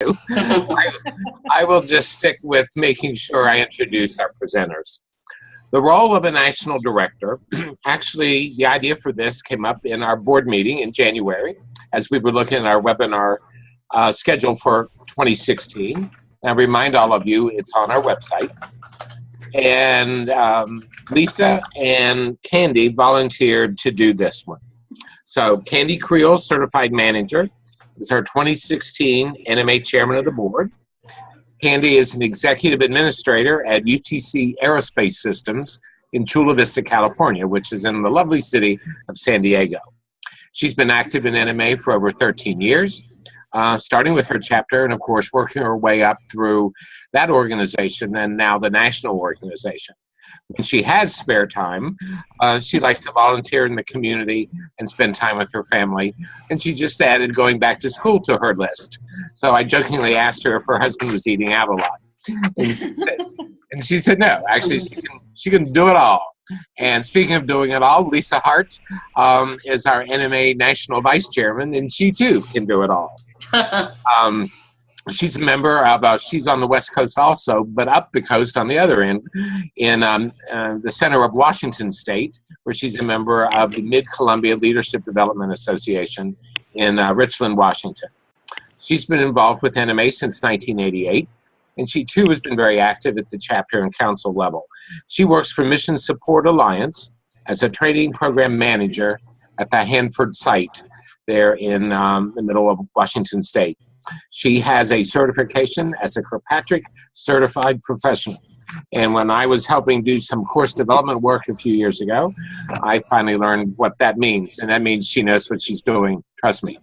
I will just stick with making sure I introduce our presenters. The role of a national director, actually, the idea for this came up in our board meeting in January as we were looking at our webinar schedule for 2016. And I remind all of you, it's on our website. And Lisa and Candy volunteered to do this one. So Candy Creel, Certified Manager, is our 2016 NMA Chairman of the Board. Candy is an Executive Administrator at UTC Aerospace Systems in Chula Vista, California, which is in the lovely city of San Diego. She's been active in NMA for over 13 years, starting with her chapter and, of course, working her way up through that organization and now the national organization. When she has spare time, she likes to volunteer in the community and spend time with her family. And she just added going back to school to her list. So I jokingly asked her if her husband was eating out a lot. And she said no. Actually, she can do it all. And speaking of doing it all, Lisa Hart is our NMA National Vice Chairman, and she too can do it all. She's a member of, she's on the West Coast also, but up the coast on the other end in the center of Washington State, where she's a member of the Mid-Columbia Leadership Development Association in Richland, Washington. She's been involved with NMA since 1988, and she too has been very active at the chapter and council level. She works for Mission Support Alliance as a training program manager at the Hanford site there in the middle of Washington State. She has a certification as a Kirkpatrick Certified Professional. And when I was helping do some course development work a few years ago, I finally learned what that means. And that means she knows what she's doing. Trust me.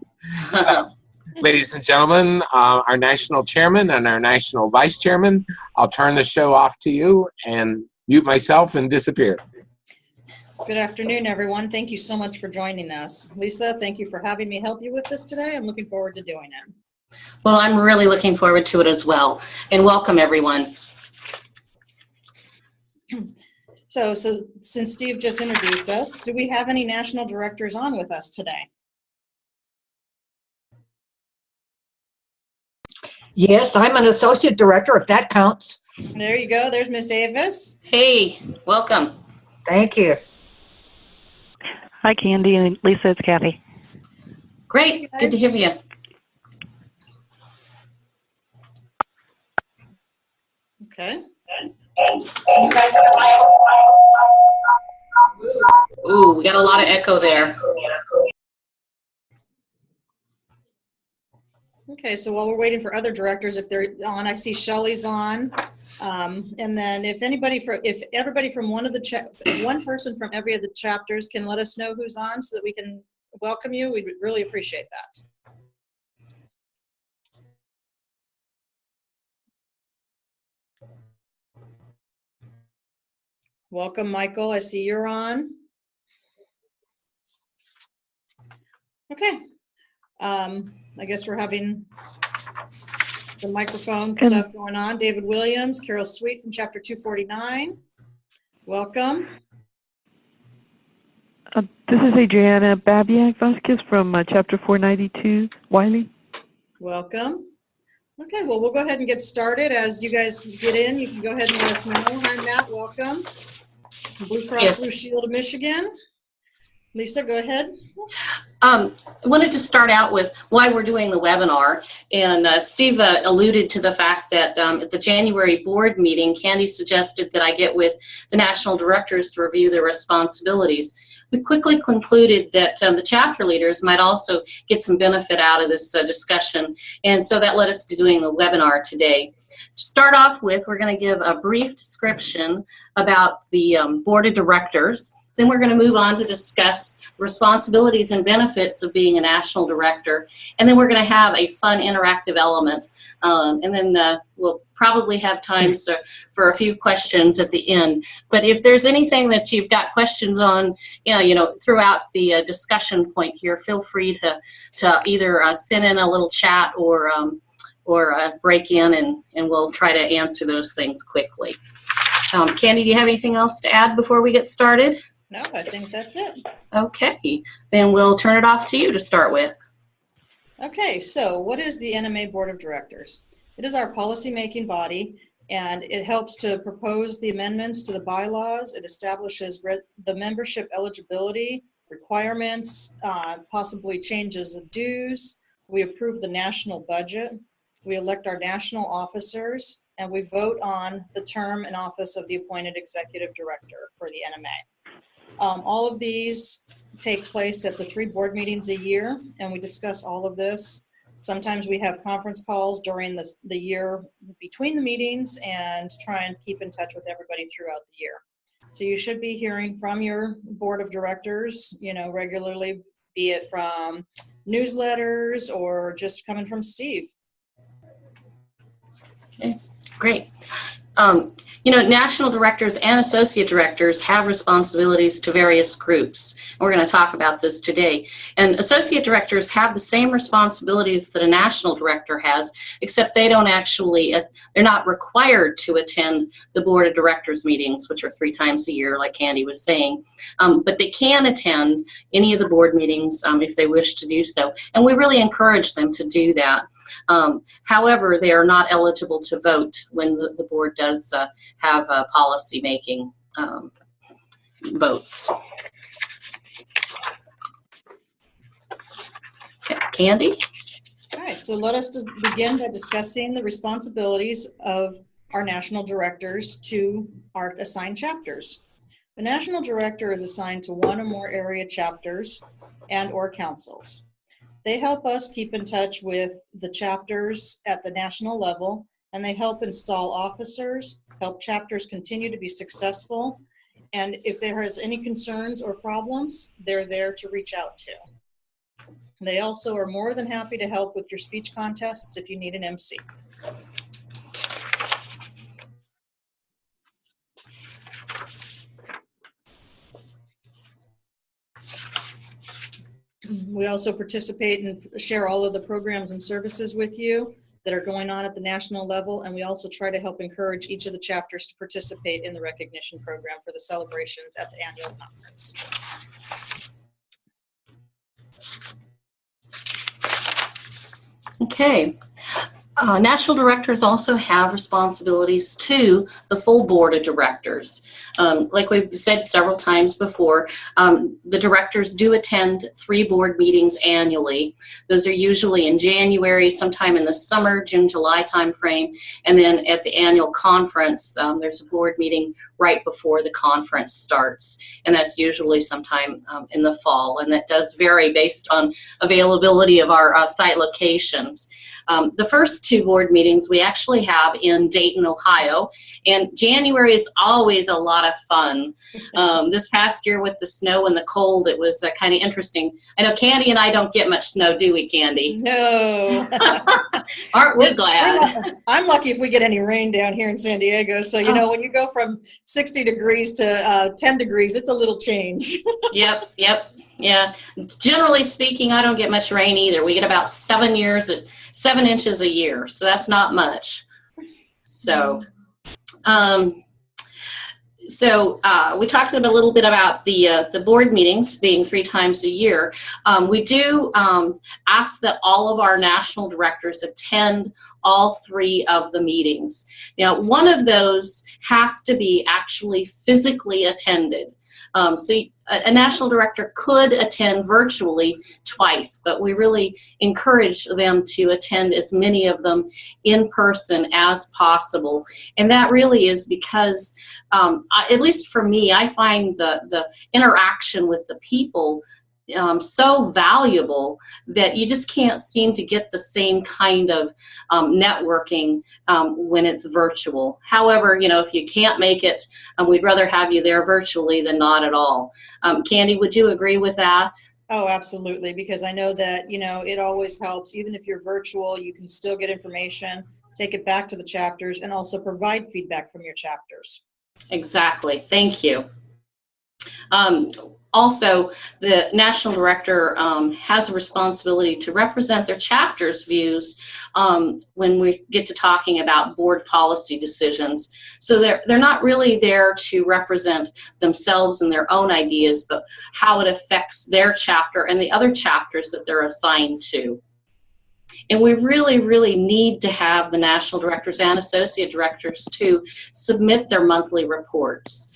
Ladies and gentlemen, our national chairman and our national vice chairman, I'll turn the show off to you and mute myself and disappear. Good afternoon, everyone. Thank you so much for joining us. Lisa, thank you for having me help you with this today. I'm looking forward to doing it. Well, I'm really looking forward to it as well. And welcome, everyone. So since Steve just introduced us, do we have any national directors on with us today? Yes, I'm an associate director, if that counts. There you go. There's Miss Avis. Hey, welcome. Thank you. Hi, Candy and Lisa. It's Kathy. Great. Good to have you. Okay. Ooh, we got a lot of echo there. Okay, so while we're waiting for other directors, if they're on, I see Shelley's on. And then if everybody from one person from every of the chapters can let us know who's on so that we can welcome you, we'd really appreciate that. Welcome, Michael. I see you're on. Okay. I guess we're having the microphone stuff going on. David Williams, Carol Sweet from Chapter 249. Welcome. This is Adriana Babiak Vasquez from Chapter 492, Wiley. Welcome. Okay, well, we'll go ahead and get started. As you guys get in, you can go ahead and let us know. Hi, Matt. Welcome. Blue Cross Blue Shield of Michigan. Lisa, go ahead. I wanted to start out with why we're doing the webinar, and Steve alluded to the fact that at the January board meeting, Candy suggested that I get with the national directors to review their responsibilities. We quickly concluded that the chapter leaders might also get some benefit out of this discussion, and so that led us to doing the webinar today. To start off with, we're going to give a brief description about the board of directors. Then we're going to move on to discuss responsibilities and benefits of being a national director. And then we're going to have a fun interactive element. And then we'll probably have time for a few questions at the end. But if there's anything that you've got questions on, throughout the discussion point here, feel free to either send in a little chat or break in, and we'll try to answer those things quickly. Candy, do you have anything else to add before we get started? No, I think that's it. Okay, then we'll turn it off to you to start with. Okay, so what is the NMA Board of Directors? It is our policy-making body, and it helps to propose the amendments to the bylaws. It establishes the membership eligibility, requirements, possibly changes of dues. We approve the national budget. We elect our national officers, and we vote on the term and office of the appointed executive director for the NMA. All of these take place at the 3 board meetings a year, and we discuss all of this. Sometimes we have conference calls during the year between the meetings and try and keep in touch with everybody throughout the year. So you should be hearing from your board of directors, regularly, be it from newsletters or just coming from Steve. Okay, great. National directors and associate directors have responsibilities to various groups. We're going to talk about this today. And associate directors have the same responsibilities that a national director has, except they don't actually, they're not required to attend the board of directors meetings, which are 3 times a year, like Candy was saying. But they can attend any of the board meetings if they wish to do so. And we really encourage them to do that. However, they are not eligible to vote when the board does have policy-making votes. Okay, Candy? All right, so let us begin by discussing the responsibilities of our national directors to our assigned chapters. The national director is assigned to 1 or more area chapters and/or councils. They help us keep in touch with the chapters at the national level, and they help install officers, help chapters continue to be successful, and if there is any concerns or problems, they're there to reach out to. They also are more than happy to help with your speech contests if you need an MC. We also participate and share all of the programs and services with you that are going on at the national level, and we also try to help encourage each of the chapters to participate in the recognition program for the celebrations at the annual conference. Okay. National directors also have responsibilities to the full board of directors. Like we've said several times before, the directors do attend 3 board meetings annually. Those are usually in January, sometime in the summer, June, July timeframe, and then at the annual conference, there's a board meeting right before the conference starts, and that's usually sometime in the fall, and that does vary based on availability of our site locations. The first 2 board meetings we actually have in Dayton, Ohio, and January is always a lot of fun. This past year with the snow and the cold, it was kind of interesting. I know Candy and I don't get much snow, do we, Candy? No. Aren't we glad? I'm lucky if we get any rain down here in San Diego. So, when you go from 60 degrees to 10 degrees, it's a little change. Yep. Yeah. Generally speaking, I don't get much rain either. We get about 7 inches a year, so that's not much. So, we talked a little bit about the board meetings being 3 times a year. We do ask that all of our national directors attend all 3 of the meetings. Now, one of those has to be actually physically attended. So a national director could attend virtually twice, but we really encourage them to attend as many of them in person as possible. And that really is because, at least for me, I find the interaction with the people so valuable that you just can't seem to get the same kind of networking when it's virtual. However, if you can't make it, we'd rather have you there virtually than not at all. Candy, would you agree with that? Oh, absolutely, because I know that, it always helps. Even if you're virtual, you can still get information, take it back to the chapters, and also provide feedback from your chapters. Exactly. Thank you. Also, the national director has a responsibility to represent their chapter's views when we get to talking about board policy decisions. So they're not really there to represent themselves and their own ideas, but how it affects their chapter and the other chapters that they're assigned to. And we really, really need to have the national directors and associate directors to submit their monthly reports.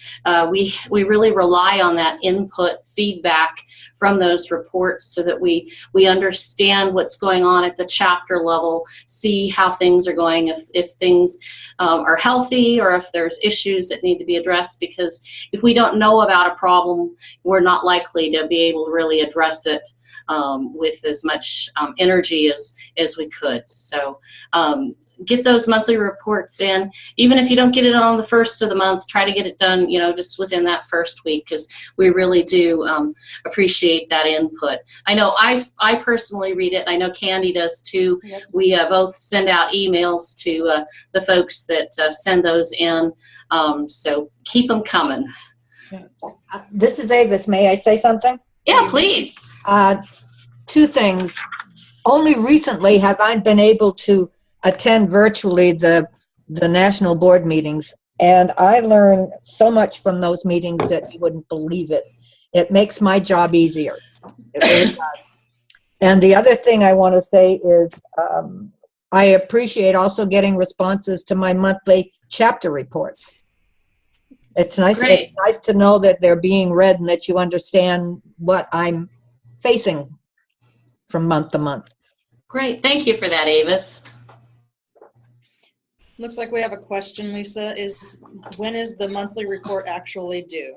We really rely on that input feedback from those reports so that we understand what's going on at the chapter level, see how things are going, if things are healthy or if there's issues that need to be addressed, because if we don't know about a problem, we're not likely to be able to really address it with as much energy as we could. So get those monthly reports in. Even if you don't get it on the first of the month, try to get it done, just within that first week, because we really do appreciate that input. I know I personally read it. I know Candy does too. Yep. We both send out emails to the folks that send those in. So keep them coming. This is Avis. May I say something? Yeah, please. Two things. Only recently have I been able to attend virtually the national board meetings, and I learn so much from those meetings that you wouldn't believe it. It makes my job easier. It really does. And the other thing I want to say is I appreciate also getting responses to my monthly chapter reports. It's nice. It's nice to know that they're being read and that you understand what I'm facing from month to month. Great. Thank you for that, Avis. Looks like we have a question, Lisa. When is the monthly report actually due?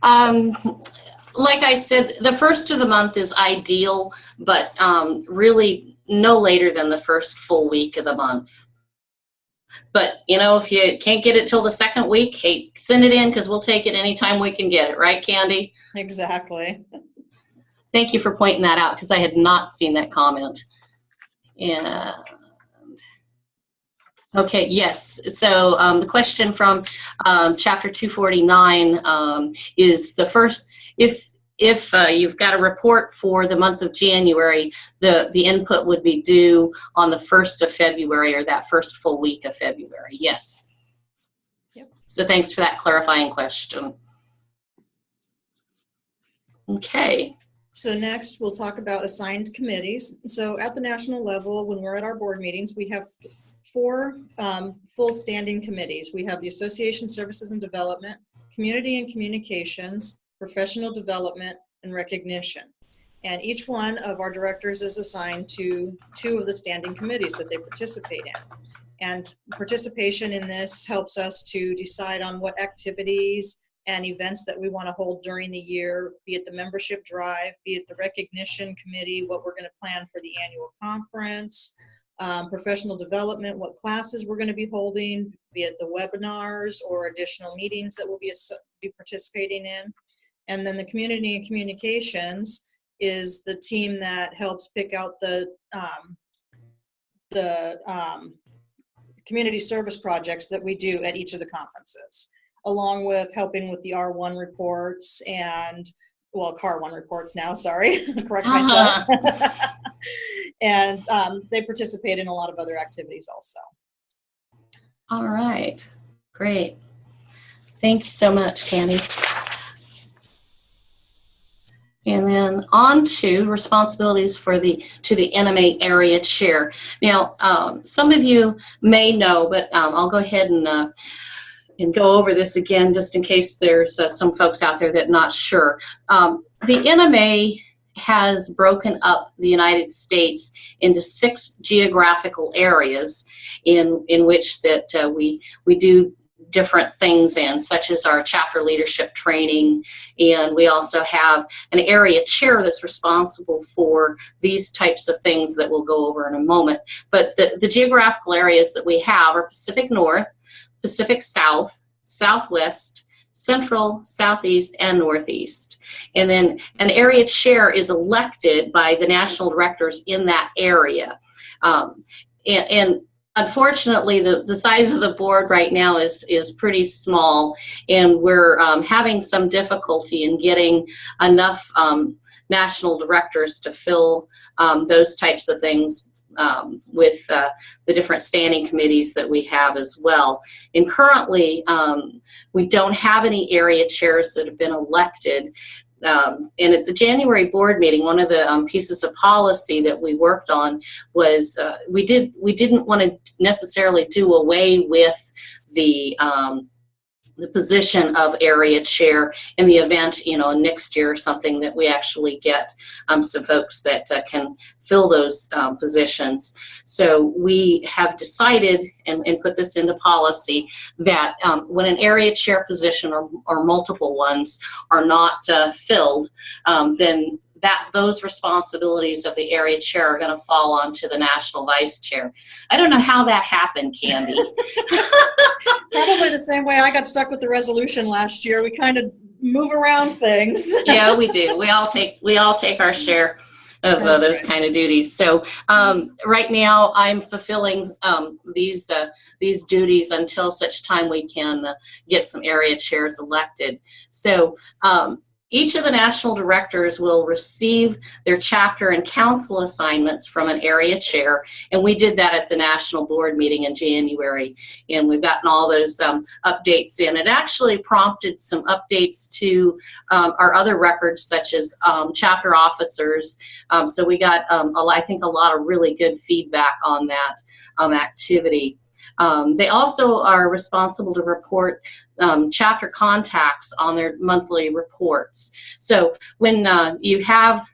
Like I said, the first of the month is ideal, but really no later than the first full week of the month. But, if you can't get it till the second week, hey, send it in, because we'll take it anytime we can get it. Right, Candy? Exactly. Thank you for pointing that out, because I had not seen that comment. And okay, yes. So the question from Chapter 249 is the first, if you've got a report for the month of January, the input would be due on the 1st of February, or that first full week of February. Yes. Yep. So thanks for that clarifying question. Okay. So next we'll talk about assigned committees. So at the national level, when we're at our board meetings, we have 4 full standing committees. We have the Association Services and Development, Community and Communications, Professional Development, and Recognition. And each one of our directors is assigned to 2 of the standing committees that they participate in. And participation in this helps us to decide on what activities and events that we want to hold during the year, be it the membership drive, be it the recognition committee, what we're going to plan for the annual conference, professional development, what classes we're going to be holding, be it the webinars or additional meetings that we'll be participating in. And then the community and communications is the team that helps pick out the community service projects that we do at each of the conferences, along with helping with the R1 reports and, well, CAR1 reports now, sorry, correct myself. And they participate in a lot of other activities also. All right, great. Thank you so much, Candy. And then on to responsibilities to the NMA area chair. Now, some of you may know, but I'll go ahead and go over this again just in case there's some folks out there that are not sure. The NMA has broken up the United States into 6 geographical areas in which that we do different things in, such as our chapter leadership training, and we also have an area chair that's responsible for these types of things that we'll go over in a moment. But the geographical areas that we have are Pacific North, Pacific South, Southwest, Central, Southeast, and Northeast. And then an area chair is elected by the national directors in that area. And unfortunately, the size of the board right now is pretty small, and we're having some difficulty in getting enough national directors to fill those types of things with the different standing committees that we have as well. And currently, we don't have any area chairs that have been elected. And at the January board meeting, one of the pieces of policy that we worked on was we didn't want to necessarily do away with the position of area chair in the event, you know, next year or something, that we actually get some folks that can fill those positions. So we have decided and put this into policy that when an area chair position or multiple ones are not filled, then those responsibilities of the area chair are going to fall onto the national vice chair. I don't know how that happened, Candy. Probably the same way I got stuck with the resolution last year. We kind of move around things. Yeah, we do. We all take our share of those kind of duties. So right now I'm fulfilling these duties until such time we can get some area chairs elected. So each of the national directors will receive their chapter and council assignments from an area chair, and we did that at the national board meeting in January, and we've gotten all those updates in. It actually prompted some updates to our other records, such as chapter officers. So we got, I think, a lot of really good feedback on that activity. They also are responsible to report chapter contacts on their monthly reports. So when you have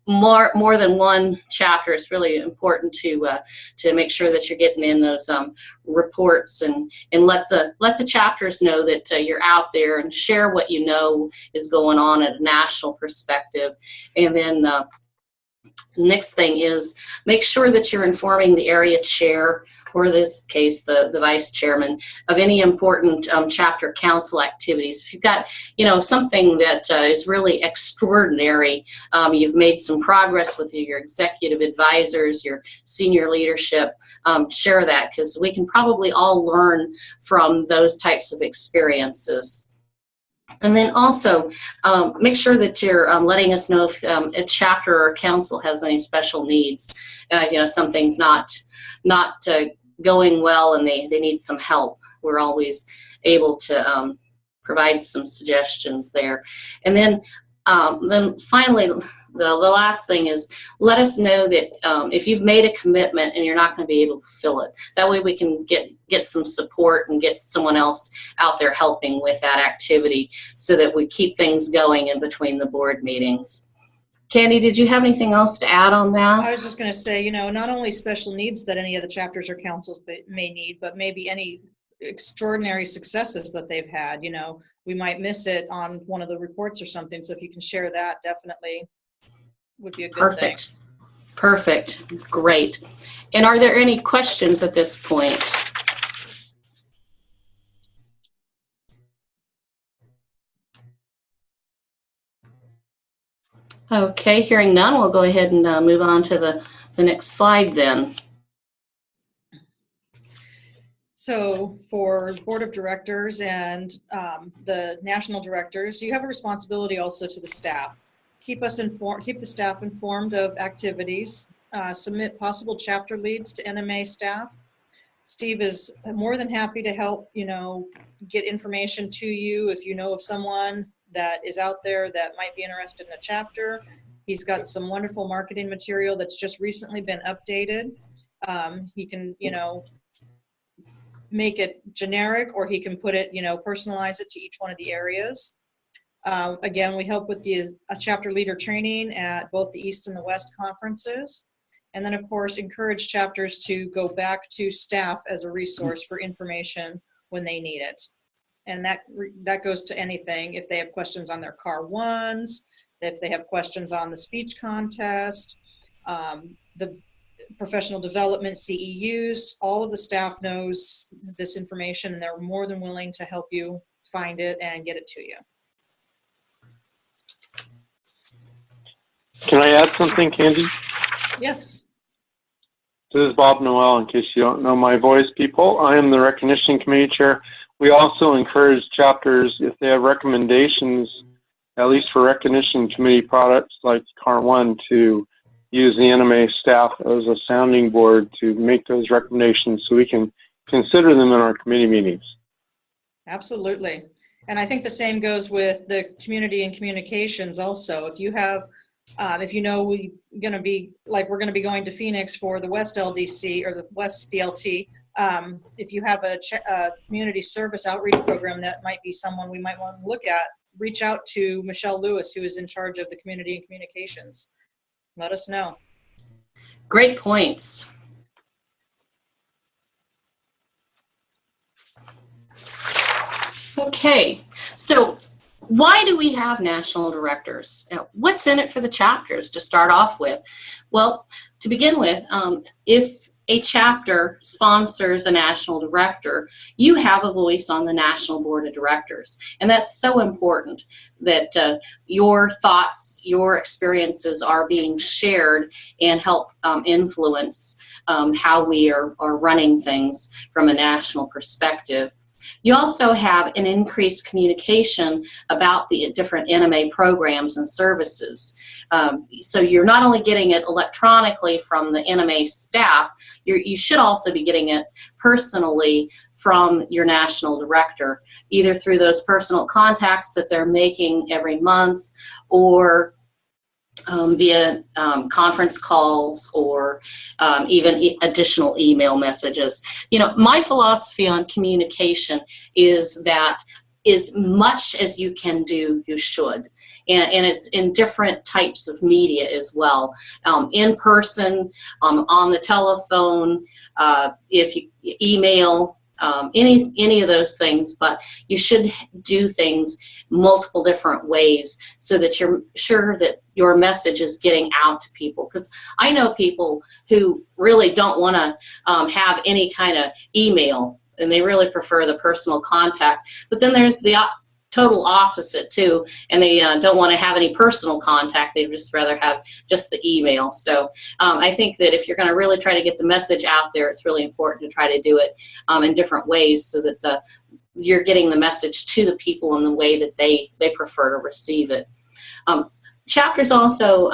more than one chapter, it's really important to make sure that you're getting in those reports and let the chapters know that you're out there, and share what you know is going on at a national perspective. And then next thing is make sure that you're informing the area chair, or in this case the vice chairman, of any important chapter council activities. If you've got, you know, something that is really extraordinary, you've made some progress with your executive advisors, your senior leadership, share that, because we can probably all learn from those types of experiences. And then also make sure that you're letting us know if a chapter or council has any special needs. You know, something's not going well and they need some help. We're always able to provide some suggestions there. And then finally, the last thing is, let us know that if you've made a commitment and you're not going to be able to fulfill it. That way we can get some support and get someone else out there helping with that activity, so that we keep things going in between the board meetings. Candy, did you have anything else to add on that? I was just going to say, you know, not only special needs that any of the chapters or councils may need, but maybe any extraordinary successes that they've had. You know, we might miss it on one of the reports or something. So if you can share that, definitely would be a good thing. Perfect. Great. And are there any questions at this point? Okay, hearing none, we'll go ahead and move on to the next slide then. So for board of directors and the national directors, you have a responsibility also to the staff. Keep the staff informed of activities. Submit possible chapter leads to NMA staff. Steve is more than happy to help, you know, get information to you if you know of someone that is out there that might be interested in a chapter. He's got some wonderful marketing material that's just recently been updated. He can, you know, make it generic, or he can put it, you know, personalize it to each one of the areas. Again, we help with the chapter leader training at both the East and the West conferences. And then, of course, encourage chapters to go back to staff as a resource for information when they need it. And that goes to anything. If they have questions on their CAR 1s, if they have questions on the speech contest, the professional development CEUs, all of the staff knows this information, and they're more than willing to help you find it and get it to you. Can I add something, Candy? Yes. This is Bob Noel, in case you don't know my voice, people. I am the Recognition Committee Chair. We also encourage chapters, if they have recommendations, at least for Recognition Committee products like CAR 1, to use the NMA staff as a sounding board to make those recommendations so we can consider them in our committee meetings. Absolutely. And I think the same goes with the community and communications also. If you have, if you know we're going to be going to Phoenix for the West LDC or the West CLT, if you have a community service outreach program, that might be someone we might want to look at. Reach out to Michelle Lewis, who is in charge of the community and communications. Let us know. Great points. Okay, so why do we have national directors? What's in it for the chapters to start off with? Well, to begin with, if a chapter sponsors a national director, you have a voice on the National Board of Directors. And that's so important that your thoughts, your experiences are being shared and help influence how we are running things from a national perspective. You also have an increased communication about the different NMA programs and services. So you're not only getting it electronically from the NMA staff, you should also be getting it personally from your national director, either through those personal contacts that they're making every month, or via conference calls, or even additional email messages. You know, my philosophy on communication is that as much as you can do, you should. And it's in different types of media as well. In person, on the telephone, if you email, any of those things, but you should do things multiple different ways so that you're sure that your message is getting out to people. Because I know people who really don't want to have any kind of email, and they really prefer the personal contact. But then there's the total opposite too, and they don't want to have any personal contact. They'd just rather have just the email. So I think that if you're going to really try to get the message out there, it's really important to try to do it in different ways so that you're getting the message to the people in the way that they prefer to receive it. Chapters also,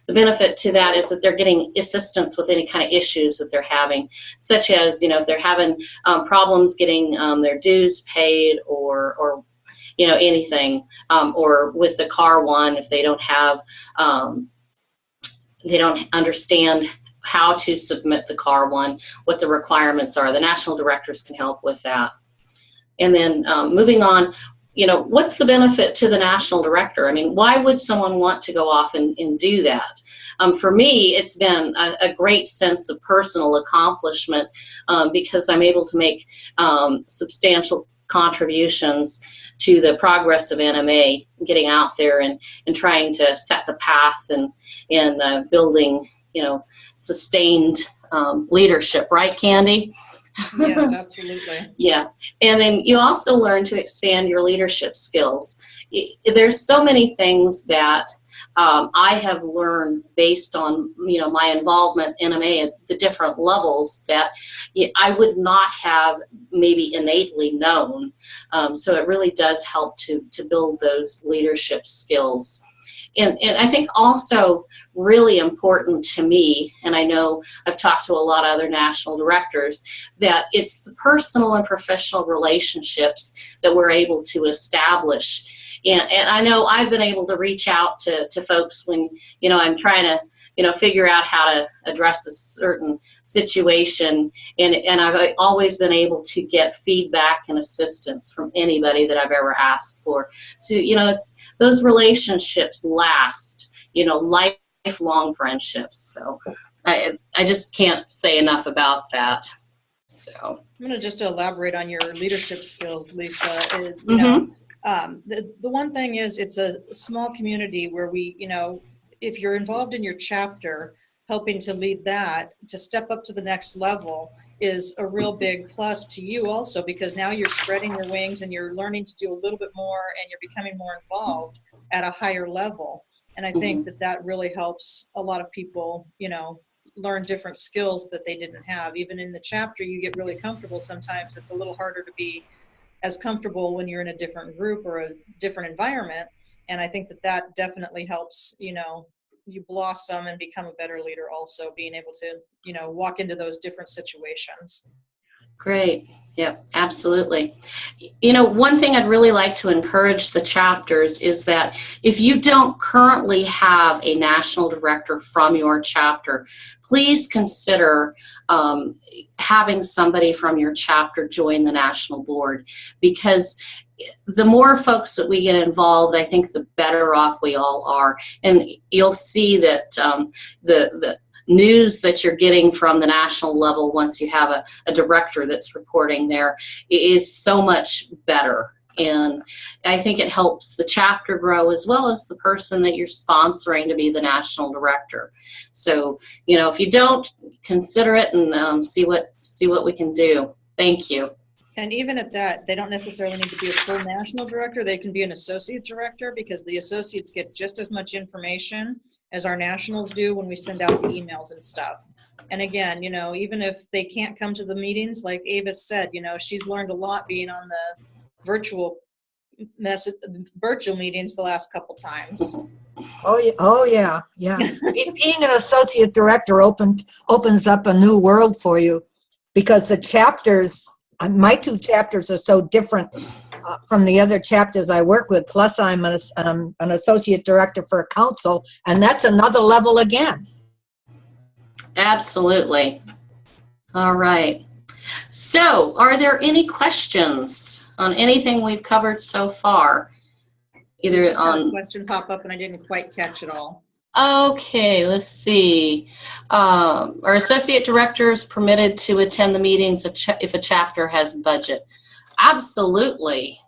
the benefit to that is that they're getting assistance with any kind of issues that they're having, such as, you know, if they're having problems getting their dues paid, or you know, anything, or with the car one, if they don't have, they don't understand how to submit the car one, what the requirements are. The national directors can help with that. And then moving on, you know, what's the benefit to the national director? I mean, why would someone want to go off and do that? For me, it's been a great sense of personal accomplishment because I'm able to make substantial contributions to the progress of NMA, getting out there and trying to set the path and building, you know, sustained leadership, right, Candy? Yes, absolutely. Yeah, and then you also learn to expand your leadership skills. There's so many things that I have learned based on, you know, my involvement in NMA at the different levels that I would not have maybe innately known. So it really does help to build those leadership skills. And I think also really important to me, and I know I've talked to a lot of other national directors, that it's the personal and professional relationships that we're able to establish. And I know I've been able to reach out to folks when, you know, I'm trying to, you know, figure out how to address a certain situation, and I've always been able to get feedback and assistance from anybody that I've ever asked for. So, you know, it's those relationships last, you know, lifelong friendships. So I just can't say enough about that. So I'm going to just elaborate on your leadership skills, Lisa. You know, the one thing is, it's a small community where we, you know, if you're involved in your chapter, helping to lead that, to step up to the next level is a real big plus to you also, because now you're spreading your wings and you're learning to do a little bit more, and you're becoming more involved at a higher level. And I think that really helps a lot of people, you know, learn different skills that they didn't have. Even in the chapter, you get really comfortable. Sometimes it's a little harder to be as comfortable when you're in a different group or a different environment. And I think that definitely helps, you know, you blossom and become a better leader also, being able to, you know, walk into those different situations. Great. Yep, absolutely. You know, one thing I'd really like to encourage the chapters is that if you don't currently have a national director from your chapter, please consider having somebody from your chapter join the national board, because the more folks that we get involved, I think the better off we all are. And you'll see that the news that you're getting from the national level once you have a director that's reporting there is so much better. And I think it helps the chapter grow as well as the person that you're sponsoring to be the national director. So, you know, if you don't, consider it and see what we can do. Thank you. And even at that, they don't necessarily need to be a full national director. They can be an associate director, because the associates get just as much information as our nationals do when we send out the emails and stuff. And again, you know, even if they can't come to the meetings, like Ava said, you know, she's learned a lot being on the virtual meetings the last couple times. Oh yeah. Being an associate director opens up a new world for you, because the chapters, my two chapters are so different from the other chapters I work with. Plus, I'm an associate director for a council, and that's another level again. Absolutely. All right. So, are there any questions on anything we've covered so far? Either Just had on a question pop up and I didn't quite catch it all. Okay, let's see. Are associate directors permitted to attend the meetings if a chapter has budget? Absolutely.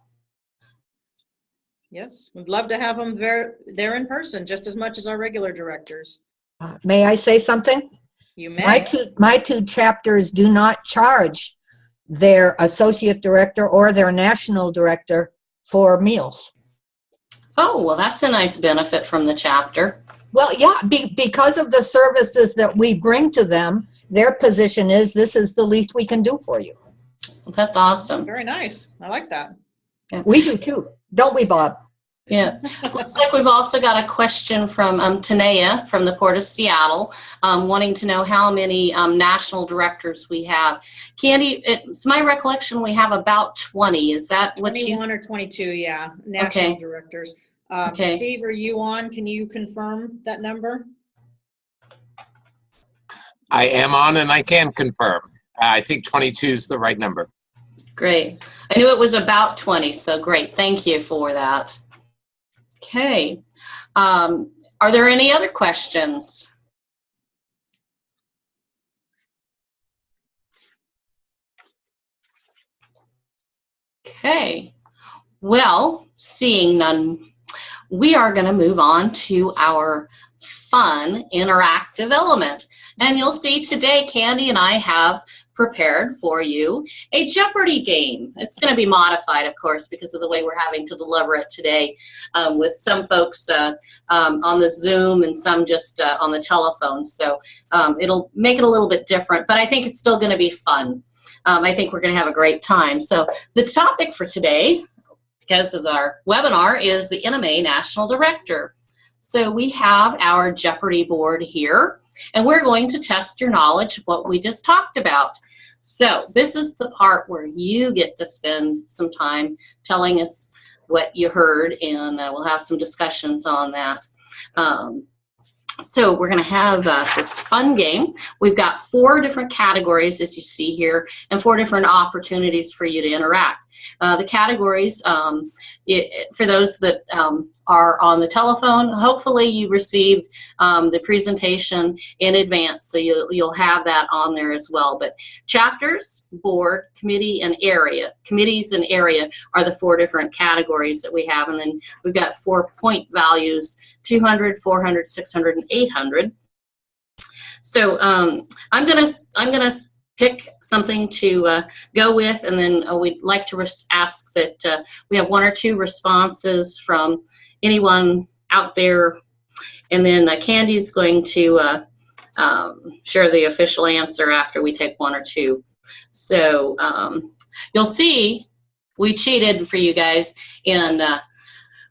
Yes, we'd love to have them there in person just as much as our regular directors. May I say something? You may. My two chapters do not charge their associate director or their national director for meals. Oh, well, that's a nice benefit from the chapter. Well, yeah, because of the services that we bring to them, their position is, this is the least we can do for you. Well, that's awesome. Very nice. I like that. Yeah. We do too, don't we, Bob? Yeah. Looks like we've also got a question from Tanea from the Port of Seattle, wanting to know how many national directors we have. Candy, it's my recollection we have about 20. Is that what 21 or 22, yeah, national directors. Okay. Steve, are you on? Can you confirm that number? I am on, and I can confirm. I think 22 is the right number. Great. I knew it was about 20, so great. Thank you for that. Okay. Are there any other questions? Okay. Well, seeing none, we are going to move on to our fun interactive element. And you'll see today, Candy and I have prepared for you a Jeopardy game. It's going to be modified, of course, because of the way we're having to deliver it today, with some folks on the Zoom and some just on the telephone. So it'll make it a little bit different, but I think it's still going to be fun. I think we're going to have a great time. So the topic for today, because of our webinar, is the NMA National Director. So we have our Jeopardy board here, and we're going to test your knowledge of what we just talked about. So this is the part where you get to spend some time telling us what you heard, and we'll have some discussions on that. So we're going to have this fun game. We've got 4 different categories, as you see here, and 4 different opportunities for you to interact. The categories, for those that are on the telephone, hopefully you received the presentation in advance, so you'll have that on there as well. But chapters, board, committee, and area. Committees and area are the 4 different categories that we have, and then we've got 4 point values: 200, 400, 600, and 800. So I'm gonna pick something to go with, and then we'd like to ask that we have 1 or 2 responses from anyone out there, and then Candy's going to share the official answer after we take 1 or 2. So you'll see we cheated for you guys, and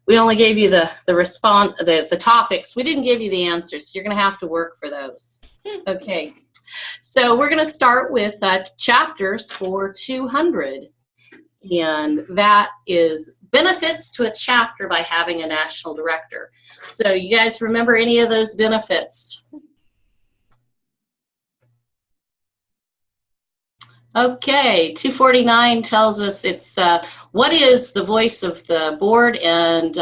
we only gave you the topics. We didn't give you the answers, so you're going to have to work for those. Okay. So we're going to start with chapters for 200. And that is benefits to a chapter by having a national director. So you guys remember any of those benefits? Okay, 249 tells us it's what is the voice of the board and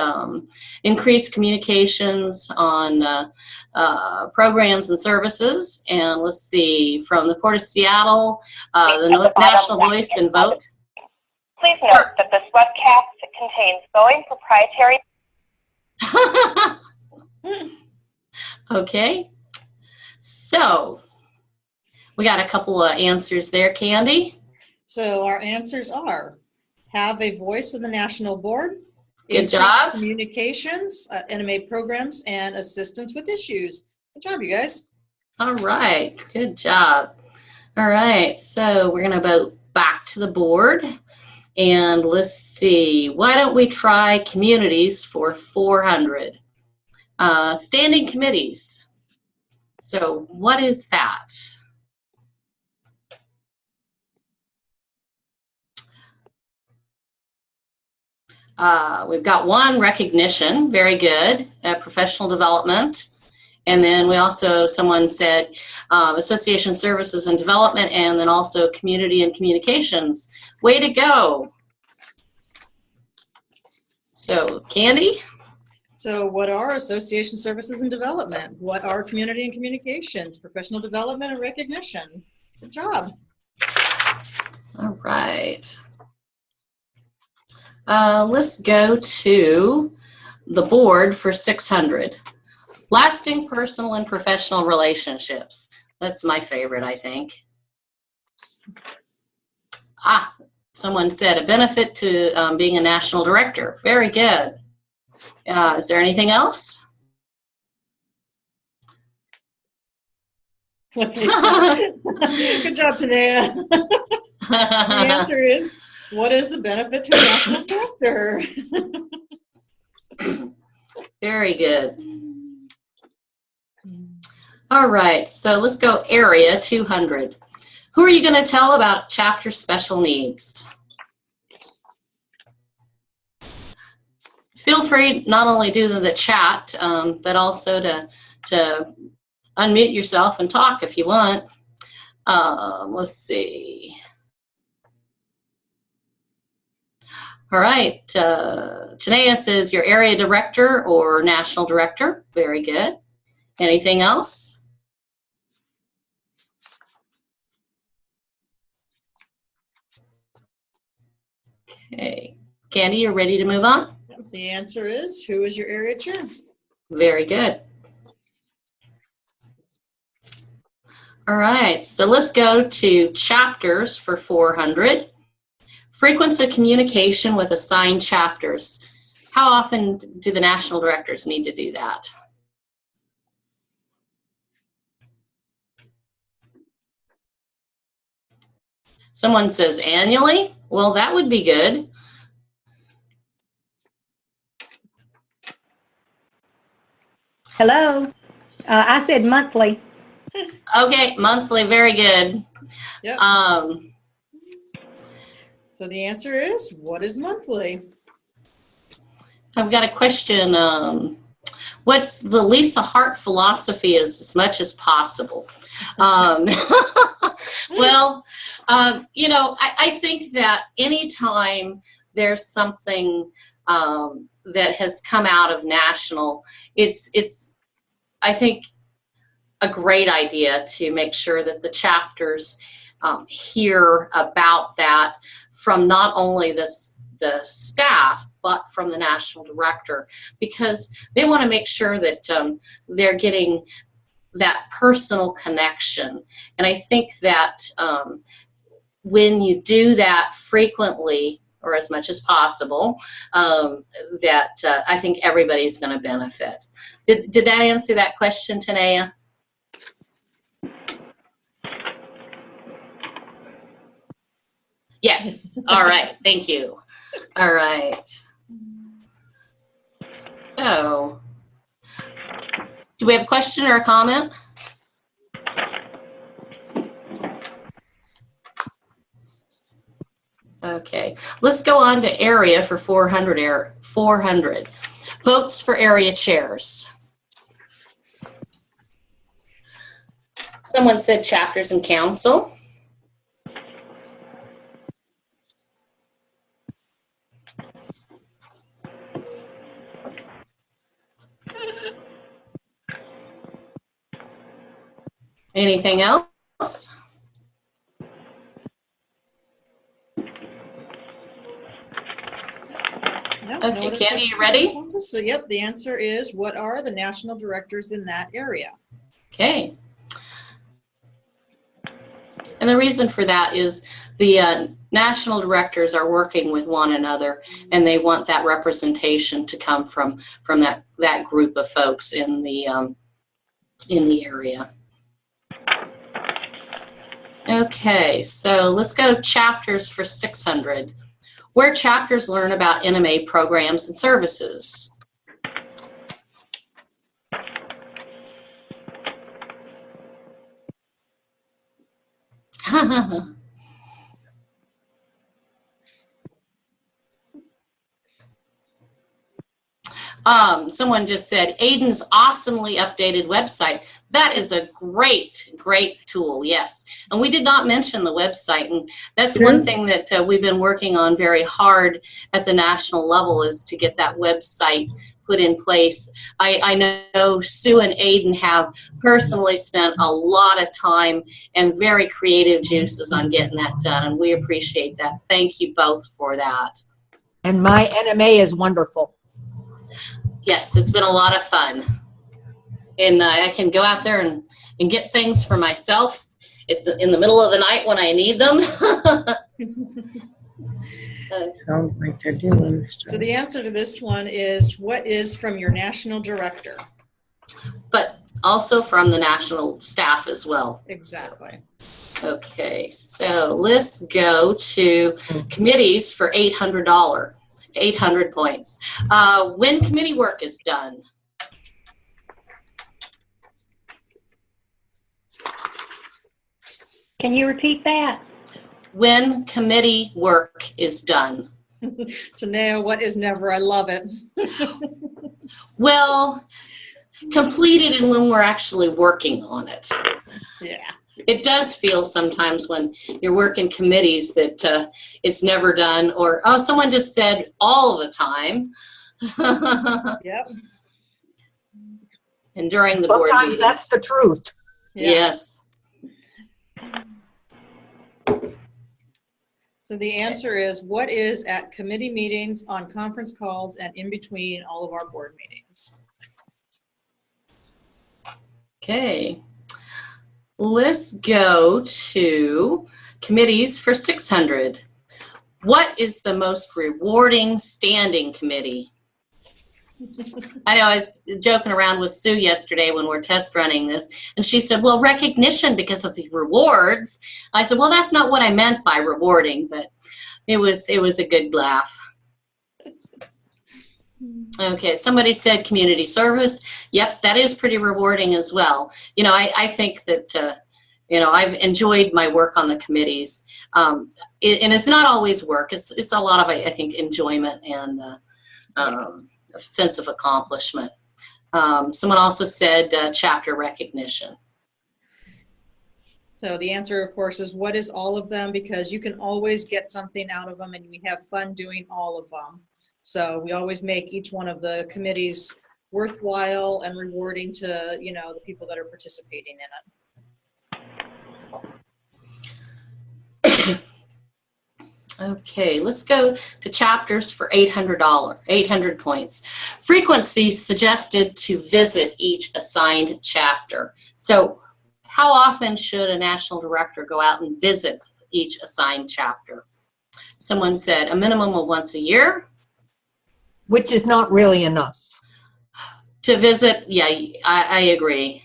increased communications on programs and services. And let's see, from the Port of Seattle, the National Voice and Vote. Please note that this webcast contains Boeing proprietary. Okay, so we got a couple of answers there, Candy. So our answers are have a voice in the national board, Good job. communications, NMA programs, and assistance with issues. Good job, you guys. All right, good job. All right, so we're gonna go back to the board and let's see, why don't we try communities for 400? Standing committees. So what is that? We've got one, recognition, very good, professional development. And then we also, someone said association services and development, and then also community and communications. Way to go. So, Candy? So what are association services and development? What are community and communications, professional development, and recognition? Good job. All right. Let's go to the board for 600. Lasting personal and professional relationships. That's my favorite, I think. Someone said a benefit to being a national director. Very good. Is there anything else? What they said. Good job, Tanea. The answer is, what is the benefit to a national director? Very good. All right, so let's go area 200. Who are you going to tell about chapter special needs? Feel free not only do the chat, but also to unmute yourself and talk if you want. Let's see. All right, Tanea says your area director or national director. Very good. Anything else? Okay, Candy, you're ready to move on? The answer is, who is your area chair? Very good. All right, so let's go to chapters for 400. Frequency of communication with assigned chapters. How often do the national directors need to do that? Someone says annually. Well, that would be good. Hello. I said monthly. Okay, monthly. Very good. Yep. So the answer is, what is monthly? I've got a question. What's the Lisa Hart philosophy is as much as possible? Well, you know, I think that anytime there's something that has come out of national, it's I think a great idea to make sure that the chapters hear about that from not only the staff, but from the national director, because they want to make sure that they're getting that personal connection. And I think that when you do that frequently, or as much as possible, that I think everybody's going to benefit. Did that answer that question, Tanea? Yes. All right. Thank you. All right. So, do we have a question or a comment? Okay, let's go on to area for 400. Votes for area chairs. Someone said chapters and council. Anything else? No, Okay, no other Candy, you questions or ready? responses? So, yep, the answer is, what are the national directors in that area? Okay. And the reason for that is the national directors are working with one another, and they want that representation to come from that group of folks in the area. Okay, so let's go chapters for 600. Where chapters learn about NMA programs and services. Someone just said, Aiden's awesomely updated website. That is a great, great tool, yes. And we did not mention the website, and that's one thing that we've been working on very hard at the national level, is to get that website put in place. I know Sue and Aiden have personally spent a lot of time and very creative juices on getting that done, and we appreciate that. Thank you both for that. And my NMA is wonderful. Yes, it's been a lot of fun. And I can go out there and get things for myself in the middle of the night when I need them. Sounds like they're doing. So the answer to this one is, what is from your national director? But also from the national staff as well. Exactly. Okay, so let's go to committees for $800. 800 points. When committee work is done. Can you repeat that? When committee work is done. Tanea, what is never? I love it. Well, completed and when we're actually working on it. Yeah. It does feel sometimes when you're working committees that it's never done, or, oh, someone just said all the time. Yep. And during the board Sometimes meetings. that's the truth. Yeah. Yes. So the answer is, what is at committee meetings, on conference calls, and in between all of our board meetings? Okay. Let's go to committees for 600. What is the most rewarding standing committee? I know I was joking around with Sue yesterday when we're test running this, and she said, well, recognition because of the rewards. I said, well, that's not what I meant by rewarding, but it was a good laugh. Okay, somebody said community service. Yep, that is pretty rewarding as well. You know, I think that, you know, I've enjoyed my work on the committees. And it's not always work. It's a lot of, I think, enjoyment and a sense of accomplishment. Someone also said chapter recognition. So the answer, of course, is, what is all of them? Because you can always get something out of them, and we have fun doing all of them. So we always make each one of the committees worthwhile and rewarding to, you know, the people that are participating in it. Okay, let's go to chapters for $800 points. Frequency suggested to visit each assigned chapter. So how often should a national director go out and visit each assigned chapter? Someone said a minimum of once a year. Which is not really enough. To visit, yeah, I agree.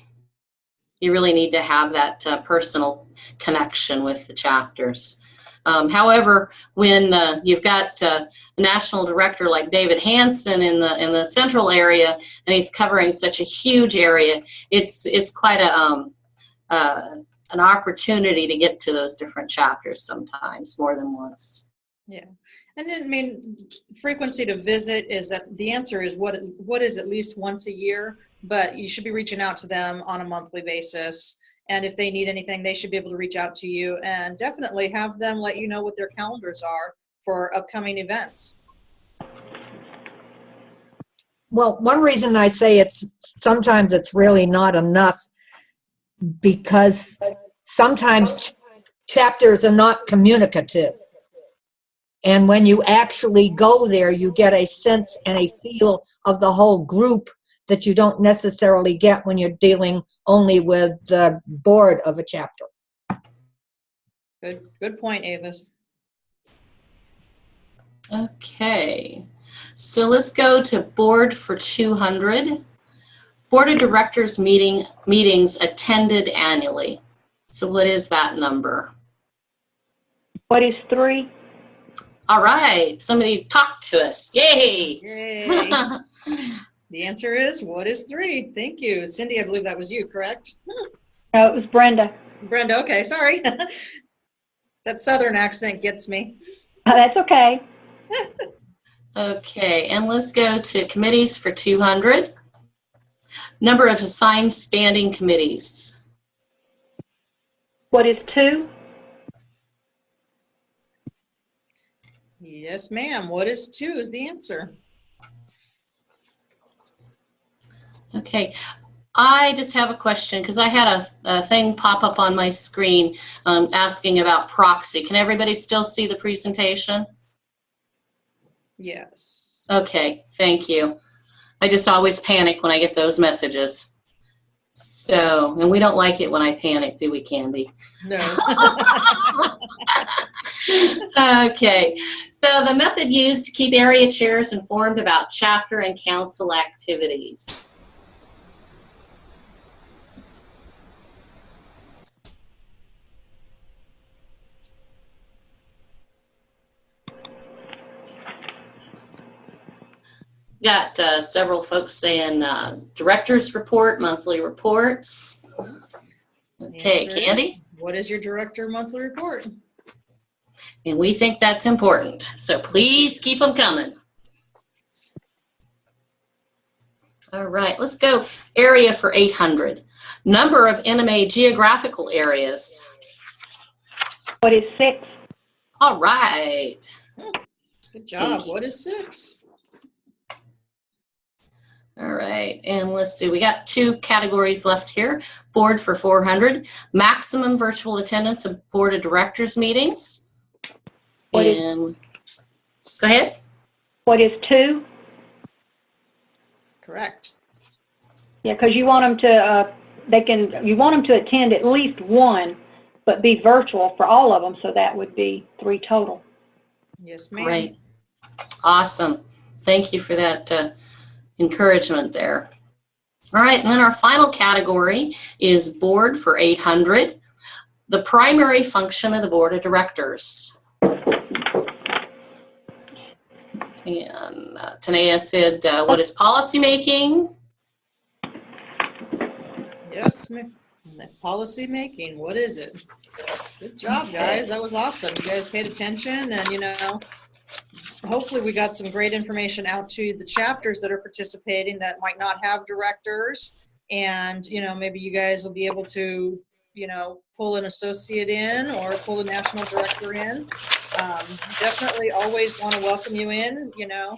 You really need to have that personal connection with the chapters. However, when you've got a national director like David Hansen in the central area, and he's covering such a huge area, it's quite an opportunity to get to those different chapters sometimes, more than once. Yeah, and then, I mean, frequency to visit is that the answer is what is at least once a year, but you should be reaching out to them on a monthly basis. And if they need anything, they should be able to reach out to you, and definitely have them let you know what their calendars are for upcoming events. Well, one reason I say sometimes it's really not enough, because sometimes chapters are not communicative. And when you actually go there, you get a sense and a feel of the whole group that you don't necessarily get when you're dealing only with the board of a chapter. Good point, Avis. Okay, so let's go to board for 200. Board of Directors meetings attended annually. So what is that number? What is 3? All right, somebody talk to us. Yay! Yay. The answer is, what is 3? Thank you. Cindy, I believe that was you, correct? No, it was Brenda. Brenda, okay, sorry. That Southern accent gets me. That's okay. Okay, and let's go to committees for 200. Number of assigned standing committees. What is 2? Yes, ma'am. What is 2 is the answer. Okay, I just have a question because I had a thing pop up on my screen asking about proxy. Can everybody still see the presentation? Yes. Okay, thank you. I just always panic when I get those messages. So, and we don't like it when I panic, do we, Candy? No. Okay, so the method used to keep area chairs informed about chapter and council activities. Got several folks saying director's report, monthly reports. Okay, Candy? What is your director monthly report? And we think that's important, so please keep them coming. All right, let's go area for 800. Number of NMA geographical areas. What is 6? All right. Good job. What is 6? All right, and let's see, we got 2 categories left here. Board for 400, maximum virtual attendance of board of directors meetings. Go ahead. What is 2? Correct. Yeah, because you want them to, you want them to attend at least 1, but be virtual for all of them, so that would be 3 total. Yes, ma'am. Great. Awesome. Thank you for that encouragement there. All right, and then our final category is board for 800, the primary function of the board of directors. And Tanea said, what is policy making? Yes, ma'am. Policy making, what is it? Good job, guys. That was awesome. You guys paid attention, and you know, hopefully we got some great information out to the chapters that are participating that might not have directors, and you know, maybe you guys will be able to, you know, pull an associate in or pull a national director in. Definitely always want to welcome you in, you know.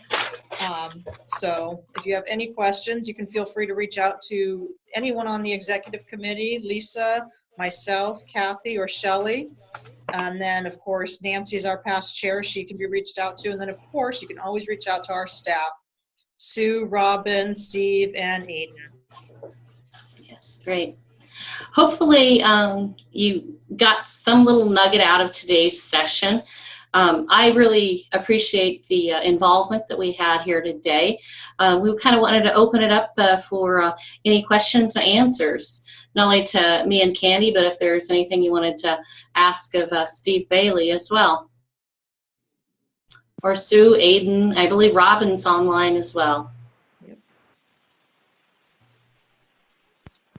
So if you have any questions, you can feel free to reach out to anyone on the executive committee, Lisa, myself, Kathy, or Shelley. And then, of course, Nancy is our past chair. She can be reached out to. And then, of course, you can always reach out to our staff, Sue, Robin, Steve, and Aiden. Yes, great. Hopefully, you got some little nugget out of today's session. I really appreciate the involvement that we had here today. We kind of wanted to open it up for any questions and answers, not only to me and Candy, but if there's anything you wanted to ask of Steve Bailey as well. Or Sue, Aiden, I believe Robin's online as well. Yep.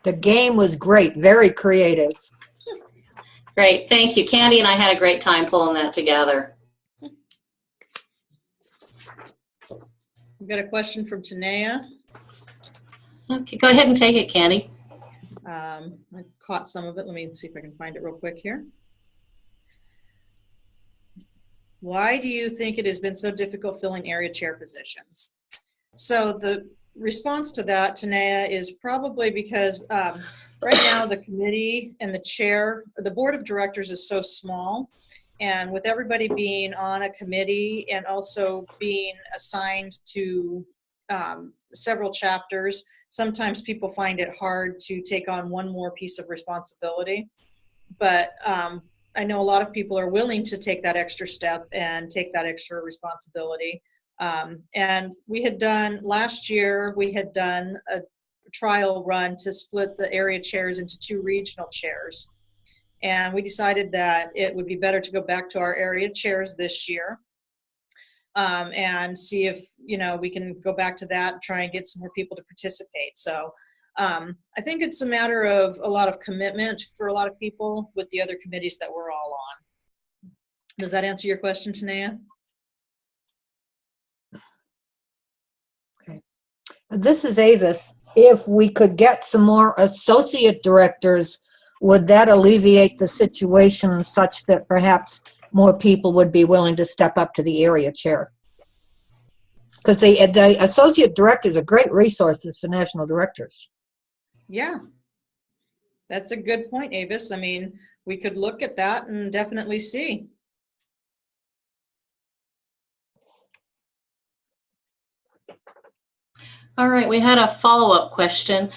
The game was great, very creative. Great, thank you. Candy and I had a great time pulling that together. We've got a question from Tanea. Okay, go ahead and take it, Candy. I caught some of it. Let me see if I can find it real quick here. Why do you think it has been so difficult filling area chair positions? So the response to that, Tanea, is probably because right now the committee and the chair, the board of directors is so small, and with everybody being on a committee and also being assigned to several chapters, sometimes people find it hard to take on one more piece of responsibility. But I know a lot of people are willing to take that extra step and take that extra responsibility. And we had done, last year, we had done a trial run to split the area chairs into 2 regional chairs. And we decided that it would be better to go back to our area chairs this year and see if, we can go back to that and try and get some more people to participate. So I think it's a matter of a lot of commitment for a lot of people with the other committees that we're all on. Does that answer your question, Tanea? Okay. This is Avis. If we could get some more associate directors, would that alleviate the situation such that perhaps more people would be willing to step up to the area chair? Because the associate directors are great resources for national directors. Yeah, that's a good point, Avis. I mean, we could look at that and definitely see. All right, we had a follow-up question.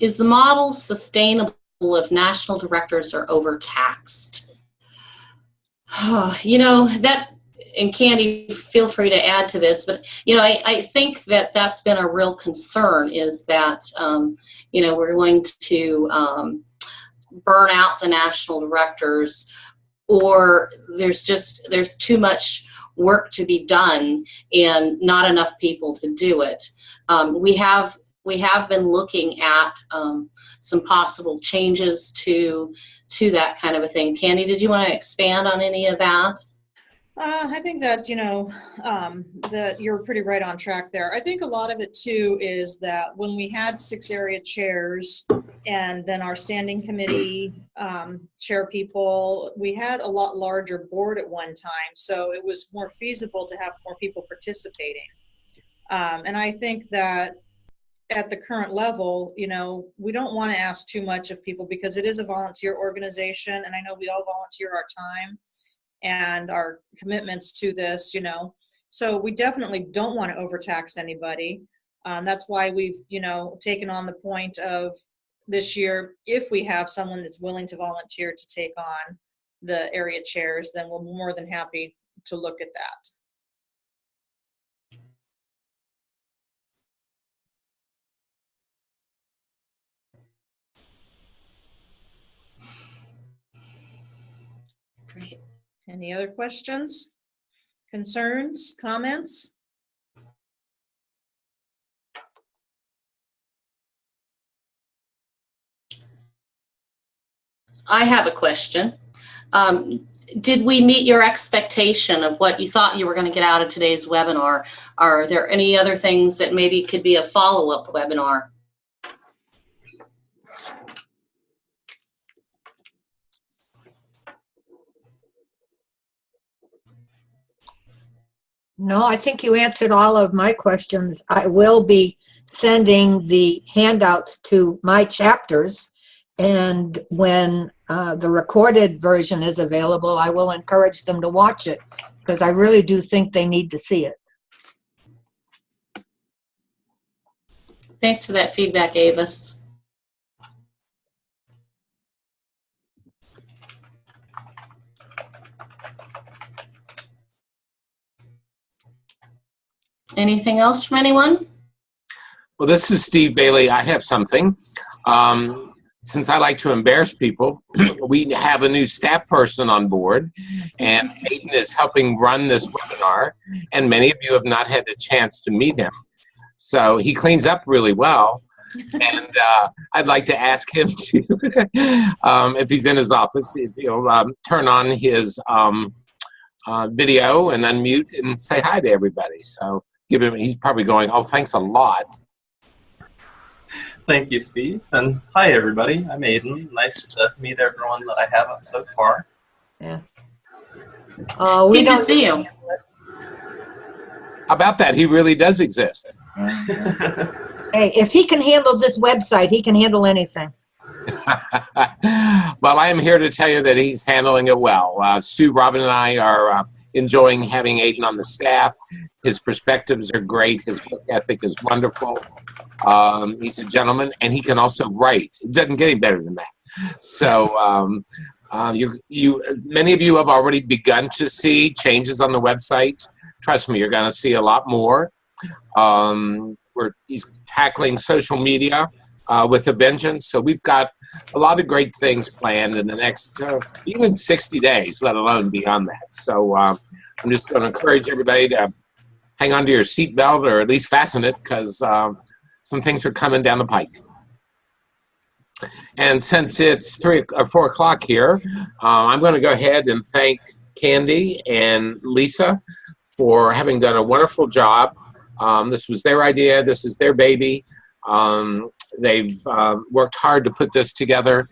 Is the model sustainable if national directors are overtaxed? That, and Candy, feel free to add to this, but, I think that that's been a real concern, is that, we're going to burn out the national directors, or there's too much work to be done and not enough people to do it. We have been looking at some possible changes to that kind of a thing. Candy, did you want to expand on any of that? I think that, that you're pretty right on track there. I think a lot of it too is that when we had 6 area chairs and then our standing committee chair people, we had a lot larger board at one time. So it was more feasible to have more people participating. And I think that at the current level, we don't want to ask too much of people because it is a volunteer organization, and I know we all volunteer our time and our commitments to this, so we definitely don't want to overtax anybody. That's why we've, taken on the point of this year, if we have someone that's willing to volunteer to take on the area chairs, then we're more than happy to look at that. Great. Any other questions, concerns, comments? I have a question. Did we meet your expectation of what you thought you were going to get out of today's webinar? Are there any other things that maybe could be a follow-up webinar? No, I think you answered all of my questions. I will be sending the handouts to my chapters, and when the recorded version is available, I will encourage them to watch it, because I really do think they need to see it. Thanks for that feedback, Avis. Anything else from anyone? Well, this is Steve Bailey. I have something. Since I like to embarrass people, we have a new staff person on board, and Hayden is helping run this webinar, and many of you have not had the chance to meet him. So he cleans up really well, and I'd like to ask him to, if he's in his office, if he'll turn on his video and unmute and say hi to everybody. So give him, he's probably going, oh, thanks a lot. Thank you, Steve. And hi, everybody. I'm Aiden. Nice to meet everyone that I haven't so far. Yeah. Good to see you. About that, he really does exist. Hey, if he can handle this website, he can handle anything. Well, I am here to tell you that he's handling it well. Sue, Robin, and I are enjoying having Aiden on the staff. His perspectives are great. His work ethic is wonderful. He's a gentleman, and he can also write. It doesn't get any better than that. So many of you have already begun to see changes on the website. Trust me, you're going to see a lot more. He's tackling social media with a vengeance. So we've got a lot of great things planned in the next even 60 days, let alone beyond that. So I'm just going to encourage everybody to hang on to your seatbelt, or at least fasten it, because some things are coming down the pike. And since it's 3 or 4 o'clock here, I'm going to go ahead and thank Candy and Lisa for having done a wonderful job. This was their idea. This is their baby. They've worked hard to put this together.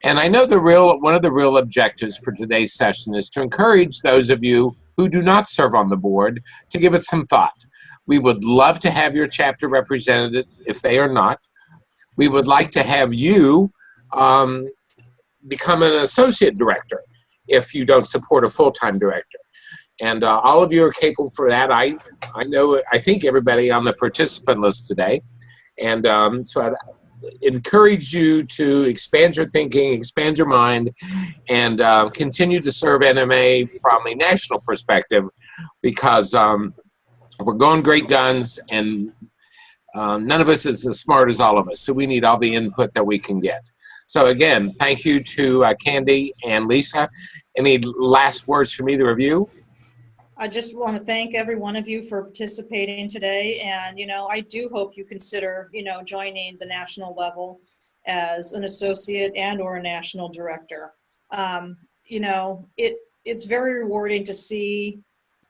And I know one of the real objectives for today's session is to encourage those of you who do not serve on the board to give it some thought. We would love to have your chapter represented if they are not. We would like to have you become an associate director if you don't support a full-time director. And all of you are capable for that. I think everybody on the participant list today. And so I'd encourage you to expand your thinking, expand your mind, and continue to serve NMA from a national perspective, because we're going great guns, and none of us is as smart as all of us. So we need all the input that we can get. So again, thank you to Candy and Lisa. Any last words from either of you? I just want to thank every one of you for participating today. And, I do hope you consider, joining the national level as an associate and or a national director. It's very rewarding to see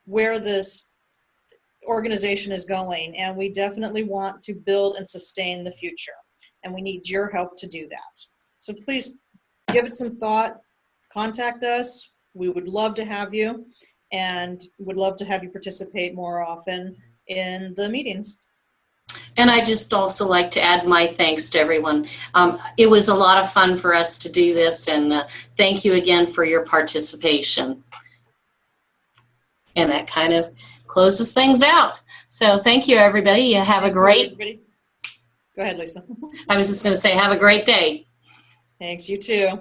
where this organization is going. And we definitely want to build and sustain the future. And we need your help to do that. So please give it some thought, contact us. We would love to have you, and would love to have you participate more often in the meetings. And I just also like to add my thanks to everyone. It was a lot of fun for us to do this, and thank you again for your participation. And that kind of closes things out. So thank you, everybody. You have a great... Go ahead, Lisa. I was just going to say, have a great day. Thanks, you too.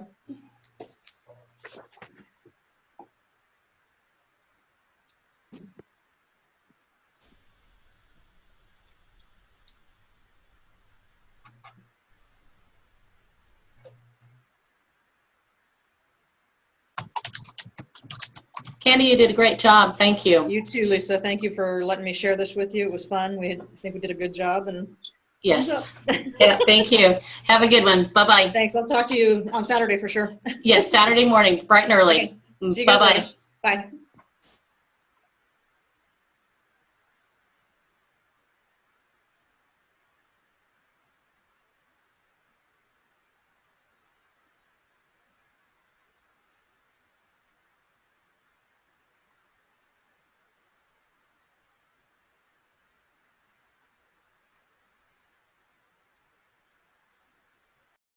Candy, you did a great job. Thank you. You too, Lisa. Thank you for letting me share this with you. It was fun. I think we did a good job. And yes. Yeah, thank you. Have a good one. Bye-bye. Thanks. I'll talk to you on Saturday for sure. Yes, Saturday morning, bright and early. Okay. See you guys Bye-bye. later. Bye.